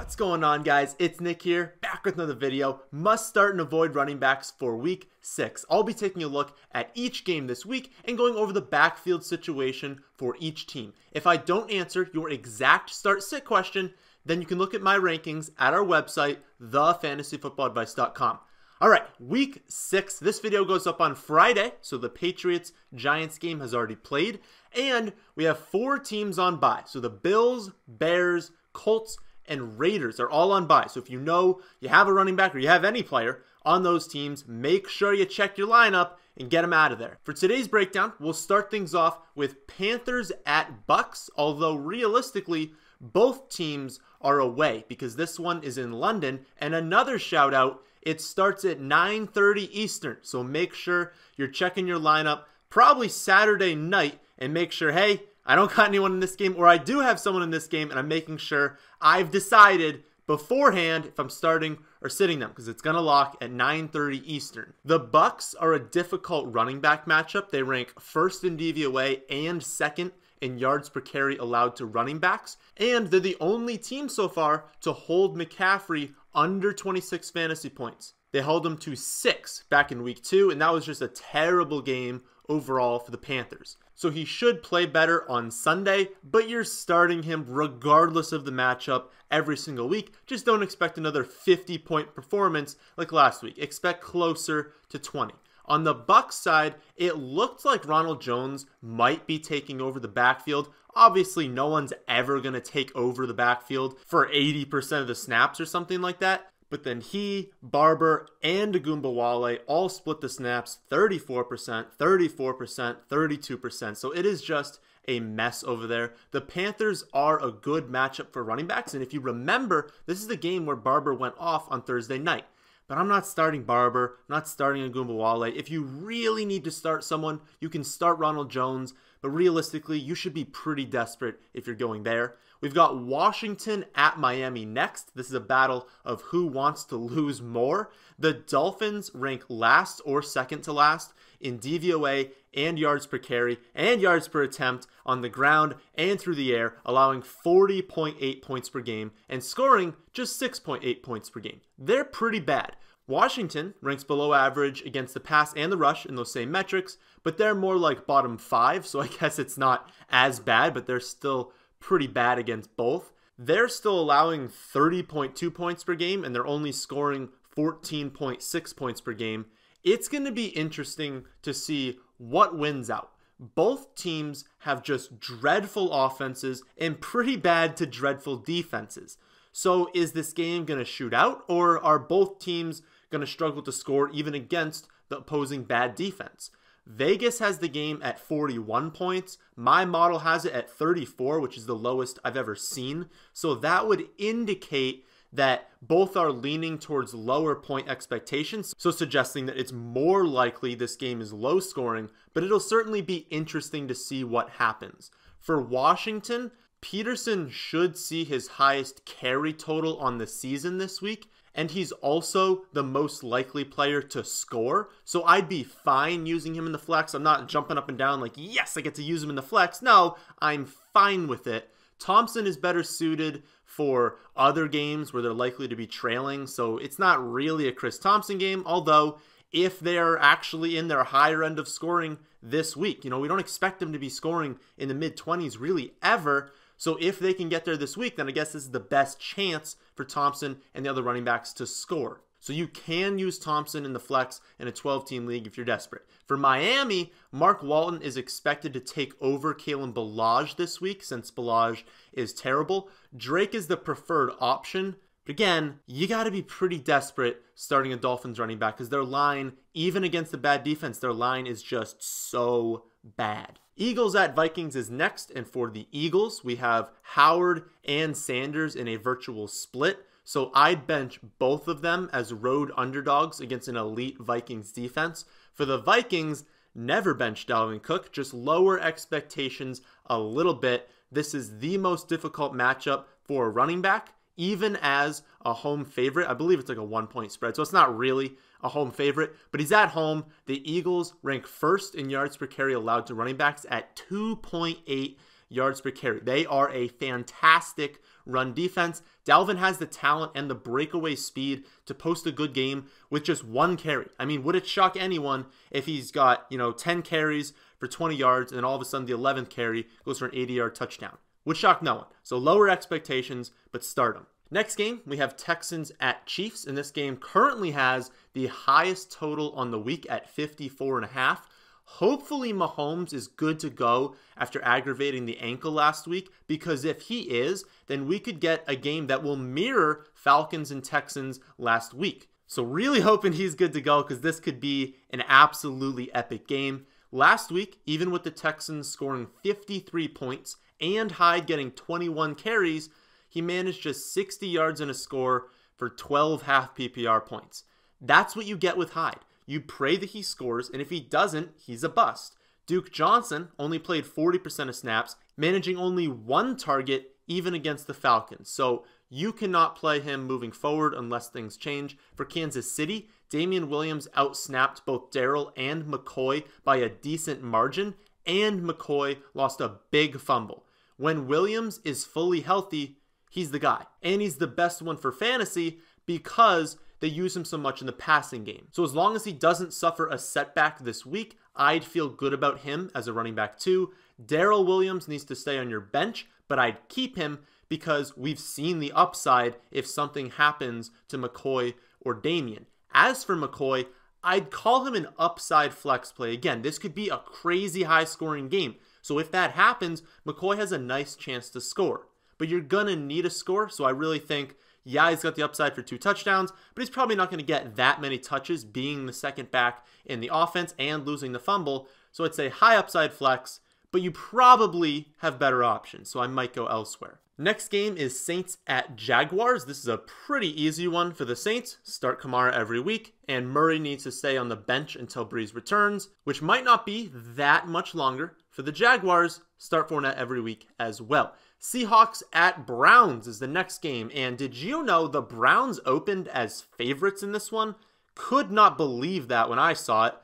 What's going on, guys? It's Nick here, back with another video. Must start and avoid running backs for week 6. I'll be taking a look at each game this week and going over the backfield situation for each team. If I don't answer your exact start-sit question, then you can look at my rankings at our website, thefantasyfootballadvice.com. Alright, week 6. This video goes up on Friday, so the Patriots-Giants game has already played. And we have 4 teams on bye. So the Bills, Bears, Colts, and Raiders are all on bye. So if you know you have a running back or you have any player on those teams, make sure you check your lineup and get them out of there. For today's breakdown, we'll start things off with Panthers at Bucs, although realistically, both teams are away because this one is in London. And another shout out, it starts at 9:30 Eastern. So make sure you're checking your lineup probably Saturday night and make sure, hey, I don't got anyone in this game, or I do have someone in this game, and I'm making sure I've decided beforehand if I'm starting or sitting them, because it's going to lock at 9:30 Eastern. The Bucs are a difficult running back matchup. They rank first in DVOA and second in yards per carry allowed to running backs, and they're the only team so far to hold McCaffrey under 26 fantasy points. They held him to 6 back in week 2, and that was just a terrible game overall for the Panthers. So he should play better on Sunday, but you're starting him regardless of the matchup every single week. Just don't expect another 50-point performance like last week. Expect closer to 20. On the Bucs side, it looked like Ronald Jones might be taking over the backfield. Obviously, no one's ever going to take over the backfield for 80% of the snaps or something like that. But then he, Barber, and Agumbawale all split the snaps 34%, 34%, 32%. So it is just a mess over there. The Panthers are a good matchup for running backs. And if you remember, this is the game where Barber went off on Thursday night. But I'm not starting Barber, I'm not starting Agumbawale. If you really need to start someone, you can start Ronald Jones. But realistically, you should be pretty desperate if you're going there. We've got Washington at Miami next. This is a battle of who wants to lose more. The Dolphins rank last or second to last in DVOA and yards per carry and yards per attempt on the ground and through the air, allowing 40.8 points per game and scoring just 6.8 points per game. They're pretty bad. Washington ranks below average against the pass and the rush in those same metrics, but they're more like bottom 5, so I guess it's not as bad, but they're still pretty bad against both. They're still allowing 30.2 points per game, and they're only scoring 14.6 points per game. It's going to be interesting to see what wins out. Both teams have just dreadful offenses and pretty bad to dreadful defenses. So is this game going to shoot out, or are both teams going to struggle to score even against the opposing bad defense? Vegas has the game at 41 points. My model has it at 34, which is the lowest I've ever seen. So that would indicate that both are leaning towards lower point expectations, so suggesting that it's more likely this game is low scoring, but it'll certainly be interesting to see what happens. For Washington, Peterson should see his highest carry total on the season this week, and he's also the most likely player to score. So I'd be fine using him in the flex. I'm not jumping up and down like, yes, I get to use him in the flex. No, I'm fine with it. Thompson is better suited for other games where they're likely to be trailing. So it's not really a Chris Thompson game, although if they're actually in their higher end of scoring this week, we don't expect them to be scoring in the mid-20s really ever. So if they can get there this week, then I guess this is the best chance for Thompson and the other running backs to score. So you can use Thompson in the flex in a 12-team league if you're desperate. For Miami, Mark Walton is expected to take over Kalen Ballage this week since Ballage is terrible. Drake is the preferred option. But again, you got to be pretty desperate starting a Dolphins running back because their line, even against the bad defense, their line is just so bad. Eagles at Vikings is next, and for the Eagles, we have Howard and Sanders in a virtual split. So I'd bench both of them as road underdogs against an elite Vikings defense. For the Vikings, never bench Dalvin Cook, just lower expectations a little bit. This is the most difficult matchup for a running back, even as a home favorite. I believe it's like a 1-point spread, so it's not really a home favorite, but he's at home. The Eagles rank first in yards per carry allowed to running backs at 2.8 yards per carry. They are a fantastic run defense. Dalvin has the talent and the breakaway speed to post a good game with just one carry. I mean, would it shock anyone if he's got, 10 carries for 20 yards and then all of a sudden the 11th carry goes for an 80-yard touchdown? Would shock no one. So lower expectations, but start him. Next game, we have Texans at Chiefs, and this game currently has the highest total on the week at 54.5. Hopefully Mahomes is good to go after aggravating the ankle last week, because if he is, then we could get a game that will mirror Falcons and Texans last week. So really hoping he's good to go, because this could be an absolutely epic game. Last week, even with the Texans scoring 53 points and Hyde getting 21 carries, he managed just 60 yards and a score for 12 half PPR points. That's what you get with Hyde. You pray that he scores, and if he doesn't, he's a bust. Duke Johnson only played 40% of snaps, managing only one target even against the Falcons. So you cannot play him moving forward unless things change. For Kansas City, Damian Williams outsnapped both Darrell and McCoy by a decent margin, and McCoy lost a big fumble. When Williams is fully healthy, he's the guy. And he's the best one for fantasy because they use him so much in the passing game. So as long as he doesn't suffer a setback this week, I'd feel good about him as a running back too. Darrell Williams needs to stay on your bench, but I'd keep him because we've seen the upside if something happens to McCoy or Damian. As for McCoy, I'd call him an upside flex play. Again, this could be a crazy high scoring game. So if that happens, McCoy has a nice chance to score. But you're going to need a score, so I really think, yeah, he's got the upside for 2 touchdowns, but he's probably not going to get that many touches being the second back in the offense and losing the fumble. So I'd say high upside flex, but you probably have better options, so I might go elsewhere. Next game is Saints at Jaguars. This is a pretty easy one for the Saints. Start Kamara every week, and Murray needs to stay on the bench until Breeze returns, which might not be that much longer. For the Jaguars, start Fournette every week as well. Seahawks at Browns is the next game, and did you know the Browns opened as favorites in this one? Could not believe that when I saw it,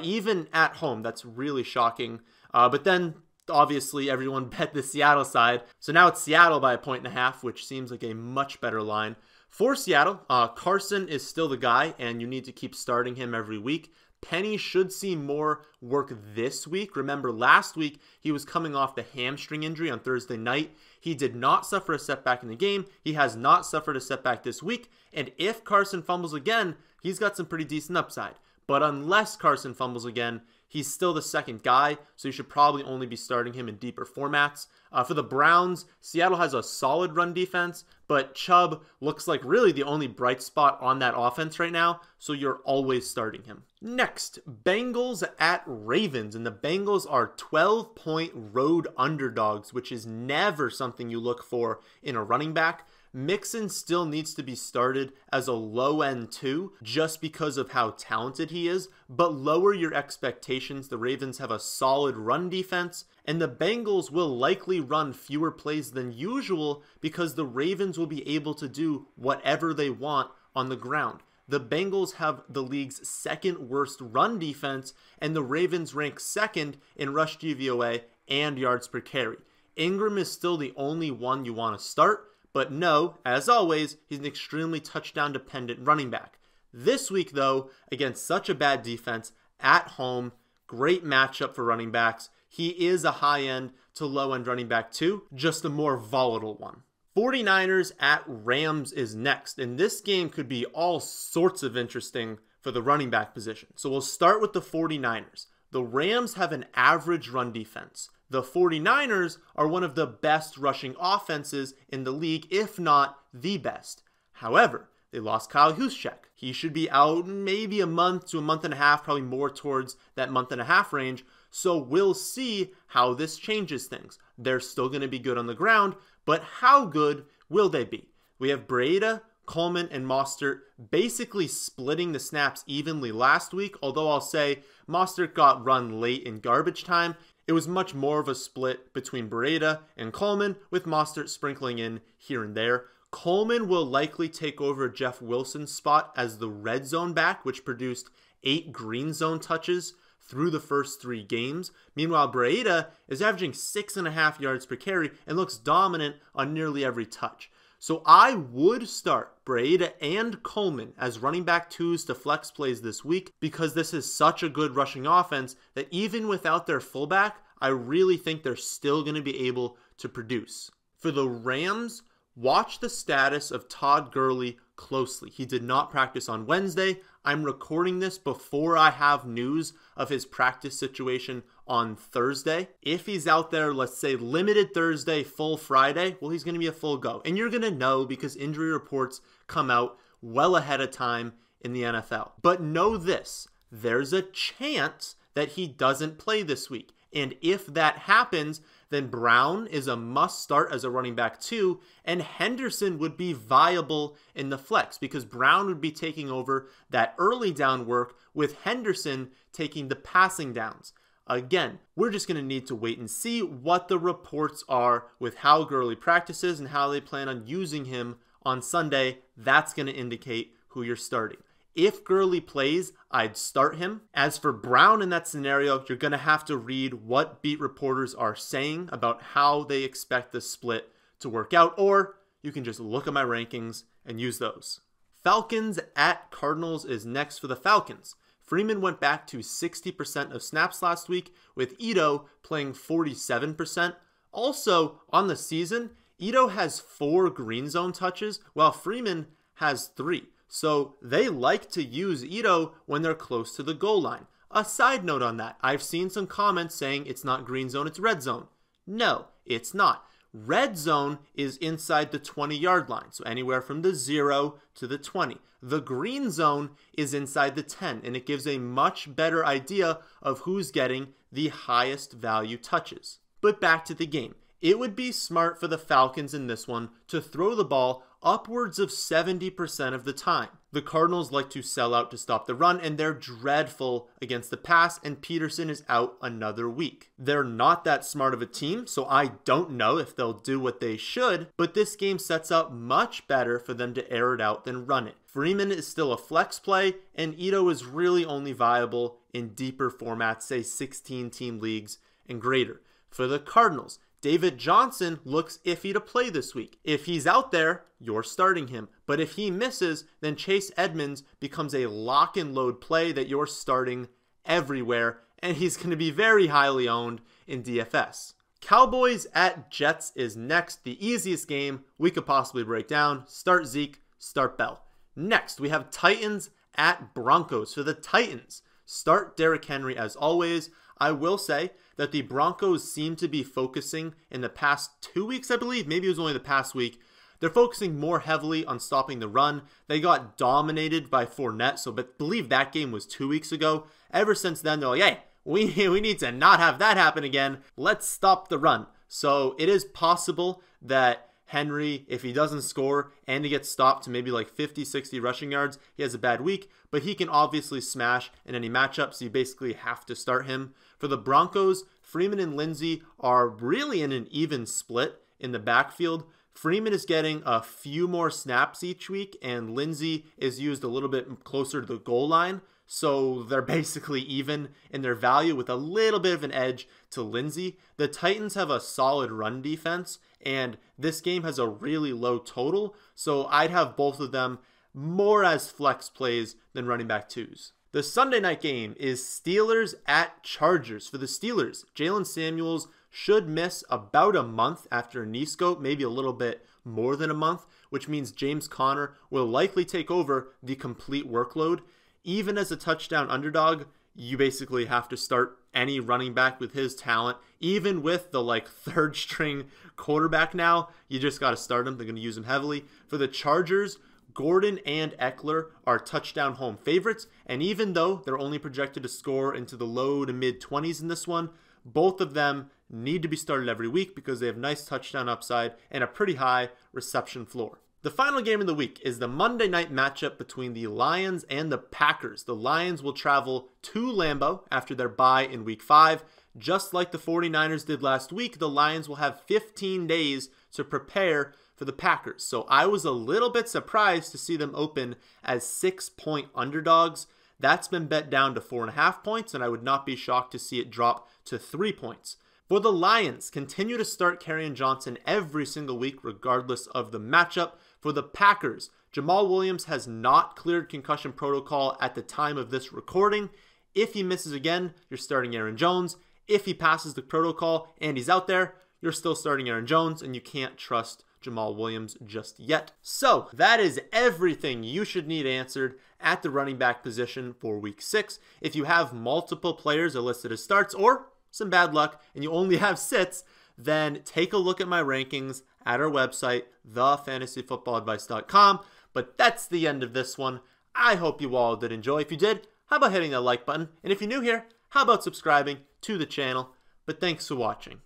even at home. That's really shocking. But then, obviously, everyone bet the Seattle side, so now it's Seattle by 1.5, which seems like a much better line. For Seattle, Carson is still the guy, and you need to keep starting him every week. Penny should see more work this week. Remember, last week, he was coming off the hamstring injury on Thursday night. He did not suffer a setback in the game. He has not suffered a setback this week. And if Carson fumbles again, he's got some pretty decent upside. But unless Carson fumbles again, he's still the second guy, so you should probably only be starting him in deeper formats. For the Browns, Seattle has a solid run defense, but Chubb looks like really the only bright spot on that offense right now, so you're always starting him. Next, Bengals at Ravens, and the Bengals are 12-point road underdogs, which is never something you look for in a running back. Mixon still needs to be started as a low-end 2 just because of how talented he is, but lower your expectations. The Ravens have a solid run defense, and the Bengals will likely run fewer plays than usual because the Ravens will be able to do whatever they want on the ground. The Bengals have the league's second worst run defense, and the Ravens rank second in rush DVOA and yards per carry. Ingram is still the only one you want to start, but no, as always, he's an extremely touchdown-dependent running back. This week, though, against such a bad defense, at home, great matchup for running backs. He is a high-end to low-end running back too, just a more volatile one. 49ers at Rams is next, and this game could be all sorts of interesting for the running back position. So we'll start with the 49ers. The Rams have an average run defense. The 49ers are one of the best rushing offenses in the league, if not the best. However, they lost Kyle Juszczyk. He should be out maybe a month to a month and a half, probably more towards that month and a half range. So we'll see how this changes things. They're still going to be good on the ground, but how good will they be? We have Breida, Coleman, and Mostert basically splitting the snaps evenly last week, although I'll say Mostert got run late in garbage time. It was much more of a split between Breida and Coleman, with Mostert sprinkling in here and there. Coleman will likely take over Jeff Wilson's spot as the red zone back, which produced 8 green zone touches through the first 3 games. Meanwhile, Breida is averaging 6.5 yards per carry and looks dominant on nearly every touch. So I would start Breida and Coleman as running back 2s to flex plays this week because this is such a good rushing offense that even without their fullback, I really think they're still going to be able to produce. For the Rams, watch the status of Todd Gurley closely. He did not practice on Wednesday. I'm recording this before I have news of his practice situation on Thursday. If he's out there, let's say limited Thursday, full Friday, well, he's going to be a full go. And you're going to know because injury reports come out well ahead of time in the NFL. But know this, there's a chance that he doesn't play this week. And if that happens, then Brown is a must start as a running back 2, and Henderson would be viable in the flex because Brown would be taking over that early down work with Henderson taking the passing downs. Again, we're just going to need to wait and see what the reports are with how Gurley practices and how they plan on using him on Sunday. That's going to indicate who you're starting. If Gurley plays, I'd start him. As for Brown in that scenario, you're going to have to read what beat reporters are saying about how they expect the split to work out, or you can just look at my rankings and use those. Falcons at Cardinals is next for the Falcons. Freeman went back to 60% of snaps last week, with Ito playing 47%. Also, on the season, Ito has 4 green zone touches, while Freeman has 3. So they like to use Ito when they're close to the goal line. A side note on that, I've seen some comments saying it's not green zone, it's red zone. No, it's not. Red zone is inside the 20-yard line, so anywhere from the 0 to the 20. The green zone is inside the 10, and it gives a much better idea of who's getting the highest value touches. But back to the game. It would be smart for the Falcons in this one to throw the ball upwards of 70% of the time. The Cardinals like to sell out to stop the run, and they're dreadful against the pass, and Peterson is out another week. They're not that smart of a team, so I don't know if they'll do what they should, but this game sets up much better for them to air it out than run it. Freeman is still a flex play, and Ito is really only viable in deeper formats, say 16-team leagues and greater. For the Cardinals, David Johnson looks iffy to play this week. If he's out there, you're starting him. But if he misses, then Chase Edmonds becomes a lock and load play that you're starting everywhere, and he's going to be very highly owned in DFS. Cowboys at Jets is next, the easiest game we could possibly break down. Start Zeke, start Bell. Next, we have Titans at Broncos. For the Titans, start Derrick Henry as always. I will say that the Broncos seem to be focusing in the past 2 weeks, I believe, maybe it was only the past week. They're focusing more heavily on stopping the run. They got dominated by Fournette, so I believe that game was 2 weeks ago. Ever since then, they're like, hey, we need to not have that happen again. Let's stop the run. So it is possible that Henry, if he doesn't score and he gets stopped to maybe like 50, 60 rushing yards, he has a bad week, but he can obviously smash in any matchup, so you basically have to start him. For the Broncos, Freeman and Lindsey are really in an even split in the backfield. Freeman is getting a few more snaps each week, and Lindsey is used a little bit closer to the goal line. So they're basically even in their value with a little bit of an edge to Lindsey. The Titans have a solid run defense, and this game has a really low total. So I'd have both of them more as flex plays than running back 2s. The Sunday night game is Steelers at Chargers. For the Steelers, Jalen Samuels should miss about a month after a knee scope, maybe a little bit more than a month, which means James Conner will likely take over the complete workload. Even as a touchdown underdog, you basically have to start any running back with his talent. Even with the third string quarterback now, you just got to start him. They're going to use him heavily. For the Chargers, Gordon and Eckler are touchdown home favorites, and even though they're only projected to score into the low to mid 20s in this one, both of them need to be started every week because they have nice touchdown upside and a pretty high reception floor. The final game of the week is the Monday night matchup between the Lions and the Packers. The Lions will travel to Lambeau after their bye in week 5. Just like the 49ers did last week, the Lions will have 15 days to prepare for the Packers. So I was a little bit surprised to see them open as 6-point underdogs. That's been bet down to 4.5 points, and I would not be shocked to see it drop to 3 points. For the Lions, continue to start Kerryon Johnson every single week, regardless of the matchup. For the Packers, Jamal Williams has not cleared concussion protocol at the time of this recording. If he misses again, you're starting Aaron Jones. If he passes the protocol and he's out there, you're still starting Aaron Jones, and you can't trust Jamal Williams just yet. So that is everything you should need answered at the running back position for week 6. If you have multiple players listed as starts or some bad luck and you only have sits, then take a look at my rankings at our website, thefantasyfootballadvice.com. But that's the end of this one. I hope you all did enjoy. If you did, how about hitting that like button? And if you're new here, how about subscribing to the channel? But thanks for watching.